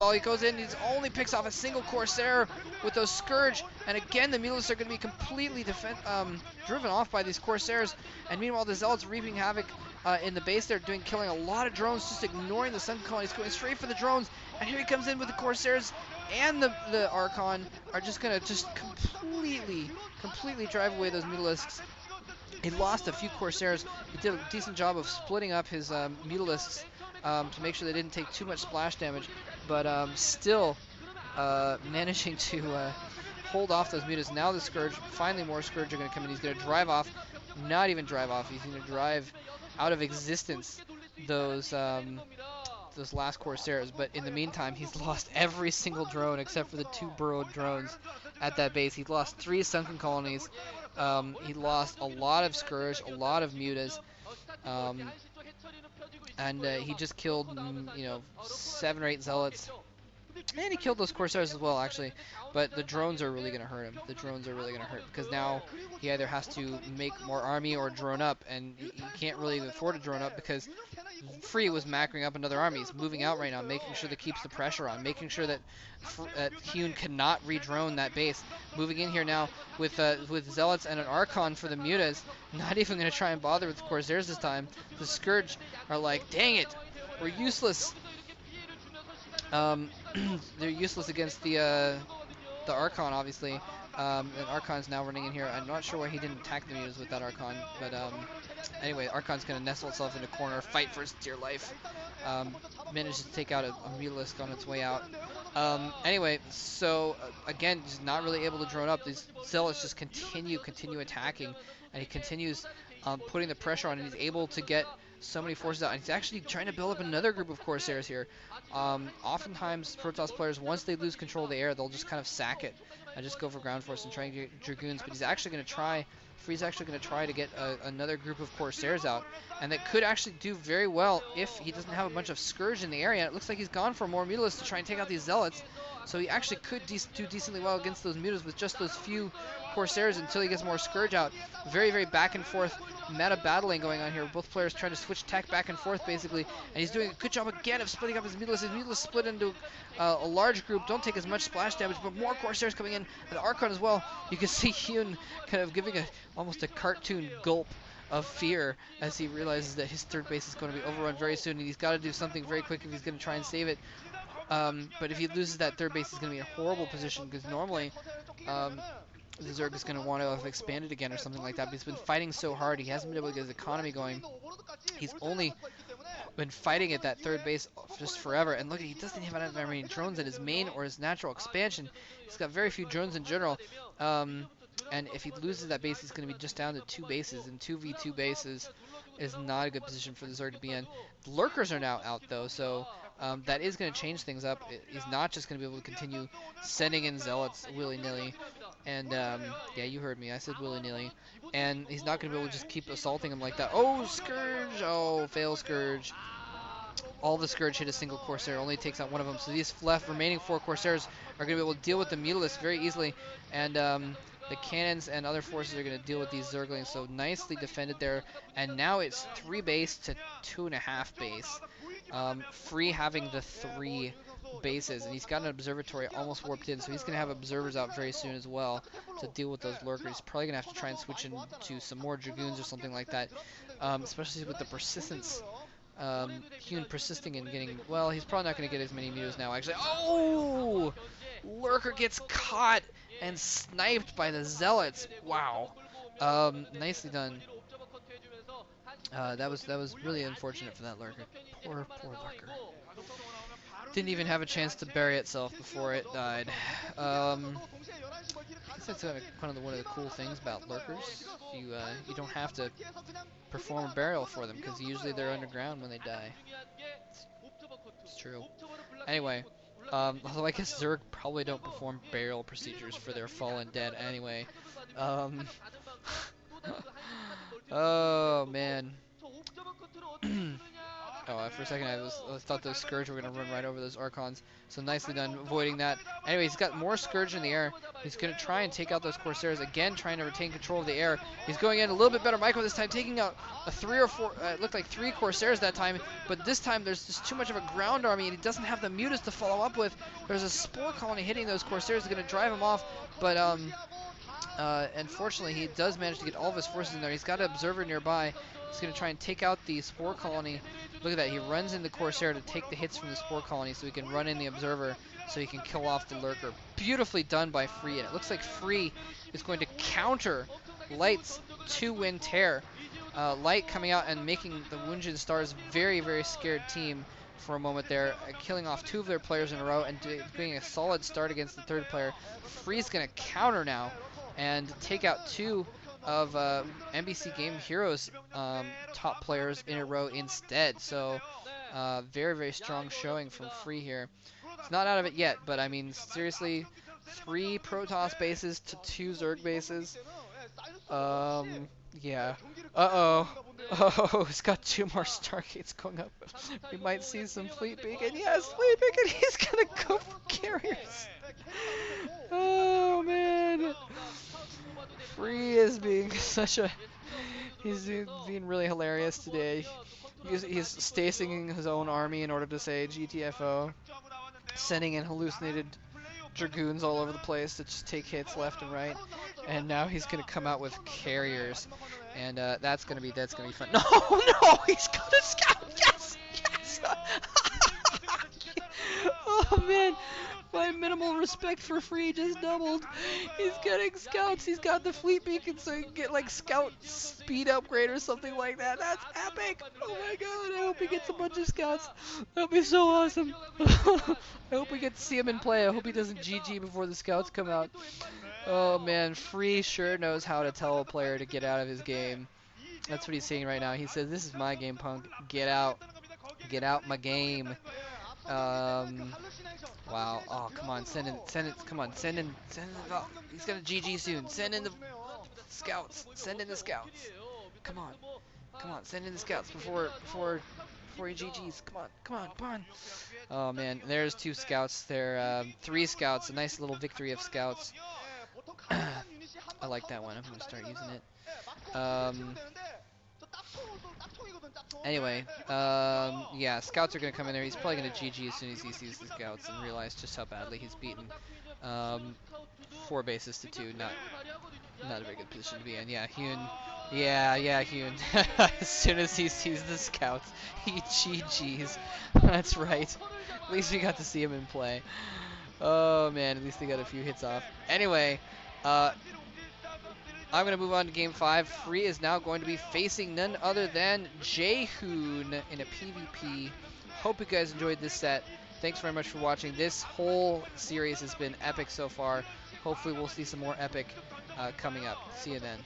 Well, he goes in, he only picks off a single Corsair with those Scourge, and again the Mutalisks are going to be completely driven off by these Corsairs, and meanwhile the Zealots reaping havoc in the base there, killing a lot of drones, just ignoring the Sun Colonies, going straight for the drones, and here he comes in with the Corsairs, and the Archon are just going to completely drive away those Mutalisks. He lost a few Corsairs. He did a decent job of splitting up his Mutalisks to make sure they didn't take too much splash damage, but still managing to hold off those mutas. Now the Scourge, finally more Scourge are going to come in. He's going to drive off, not even drive off, he's going to drive out of existence those last Corsairs, but in the meantime he's lost every single drone except for the 2 burrowed drones at that base. He's lost 3 sunken colonies. He lost a lot of Scourge, a lot of mutas, and he just killed, 7 or 8 Zealots. And he killed those Corsairs as well, actually. But the drones are really going to hurt him. The drones are really going to hurt because now he either has to make more army or drone up, and he can't really afford to drone up because Free was macroing up another army. He's moving out right now, making sure that keeps the pressure on, making sure that HyuN cannot re-drone that base. Moving in here now with Zealots and an Archon for the Mutas. Not even going to try and bother with the Corsairs this time. The Scourge are like, dang it, we're useless. They're useless against the Archon, obviously. And Archon's now running in here. I'm not sure why he didn't attack the mutas with that Archon, but anyway, Archon's gonna nestle itself in a corner, fight for its dear life. Manages to take out a Mutalisk on its way out. Anyway, so again, just not really able to drone up. These Zealots just continue attacking, and he continues putting the pressure on, and he's able to get so many forces out. And he's actually trying to build up another group of Corsairs here. Oftentimes, Protoss players, once they lose control of the air, they'll just kind of sack it and just go for ground force and try and get Dragoons. But he's actually going to try, Free's actually going to try to get another group of Corsairs out. And that could actually do very well if he doesn't have a bunch of Scourge in the area. It looks like he's gone for more Mutalisks to try and take out these Zealots. So he actually could do decently well against those Mutas with just those few Corsairs until he gets more Scourge out. Very back and forth meta battling going on here. Both players trying to switch tech back and forth basically, and he's doing a good job again of splitting up his Mutalisks. His Mutalisks split into a large group, don't take as much splash damage, but more Corsairs coming in, and Archon as well. You can see HyuN kind of giving almost a cartoon gulp of fear as he realizes that his third base is going to be overrun very soon, and he's got to do something very quick if he's going to try and save it. But if he loses that third base, he's going to be in a horrible position because normally the Zerg is going to want to have expanded again or something like that, but he's been fighting so hard, he hasn't been able to get his economy going. He's only been fighting at that third base just forever, and look, he doesn't even have very many drones in his main or his natural expansion. He's got very few drones in general, and if he loses that base, he's going to be just down to 2 bases, and 2v2 bases is not a good position for the Zerg to be in. The Lurkers are now out though, so that is going to change things up. He's not just going to be able to continue sending in Zealots willy-nilly. And, yeah, you heard me. I said willy-nilly. And he's not going to be able to just keep assaulting him like that. Oh, Scourge! Oh, fail Scourge. All the Scourge hit a single Corsair. Only takes out one of them. So these remaining 4 Corsairs are going to be able to deal with the Mutalisks very easily. And the cannons and other forces are going to deal with these Zerglings. So nicely defended there. And now it's 3 base to 2.5 base. Free having the 3 bases, and he's got an observatory almost warped in, so he's going to have observers out very soon as well to deal with those Lurkers. He's probably going to have to try and switch into some more Dragoons or something like that, especially with the persistence. HyuN persisting and getting, well, he's probably not going to get as many mutas now, actually. Oh! Lurker gets caught and sniped by the Zealots. Wow. Nicely done. That was really unfortunate for that Lurker. Poor Lurker. Didn't even have a chance to bury itself before it died. I guess that's one of the cool things about Lurkers. You don't have to perform a burial for them because usually they're underground when they die. It's true. Anyway, although I guess Zerg probably don't perform burial procedures for their fallen dead anyway. Oh man. Oh, for a second I thought those Scourge were going to run right over those Archons. So nicely done avoiding that. Anyway, he's got more Scourge in the air. He's going to try and take out those Corsairs. Again, trying to retain control of the air. He's going in a little bit better micro this time, taking out a 3 or 4, it looked like 3 Corsairs that time. But this time there's just too much of a ground army and he doesn't have the Mutas to follow up with. There's a Spore Colony hitting those Corsairs, going to drive him off. But unfortunately, he does manage to get all of his forces in there. He's got an Observer nearby. He's going to try and take out the Spore Colony. Look at that. He runs in the Corsair to take the hits from the Spore Colony so he can run in the Observer so he can kill off the Lurker. Beautifully done by Free. And it looks like Free is going to counter Light's 2-win tear. Light coming out and making the Woongjin Stars very, very scared team for a moment there, killing off 2 of their players in a row and doing a solid start against the 3rd player. Free's going to counter now and take out 2 of MBCGame Heroes top players in a row instead. So very, very strong showing from Free here. It's not out of it yet, but I mean, seriously, 3 Protoss bases to 2 Zerg bases. Yeah. Uh-oh. Oh, he's got 2 more Stargates going up. We might see some Fleet Beacon. Yes, Fleet Beacon. He's going to go for carriers. Oh, man. Free is being such a... He's being really hilarious today. He's stacing his own army in order to say GTFO. Sending in hallucinated Dragoons all over the place to just take hits left and right. And now he's going to come out with carriers. And that's gonna be fun. No, no, he's got a scout. Yes, yes. Oh man, my minimal respect for Free just doubled. He's getting scouts. He's got the Fleet Beacon, so he can get like scout speed upgrade or something like that. That's epic. Oh my god, I hope he gets a bunch of scouts. That'll be so awesome. I hope we get to see him in play. I hope he doesn't GG before the scouts come out. Oh man, Free sure knows how to tell a player to get out of his game. That's what he's saying right now. He says, "This is my game, punk. Get out. Get out my game." Wow. Oh, come on. Send it. Come on. Send in. Oh, he's gonna GG soon. Send in the scouts. Send in the scouts. Come on. Come on. Send in the scouts before he GGs. Come on. Come on. Come on. Oh man, there's 2 scouts there. 3 scouts. A nice little victory of scouts. I like that one. I'm gonna start using it. Anyway, yeah, scouts are gonna come in there. He's probably gonna GG as soon as he sees the scouts and realize just how badly he's beaten. 4 bases to 2, not a very good position to be in. Yeah, HyuN. Yeah, HyuN. As soon as he sees the scouts, he GGs. That's right. At least we got to see him in play. Oh man, at least they got a few hits off. Anyway, I'm going to move on to Game 5. Free is now going to be facing none other than HyuN in a PvP. Hope you guys enjoyed this set. Thanks very much for watching. This whole series has been epic so far. Hopefully we'll see some more epic coming up. See you then.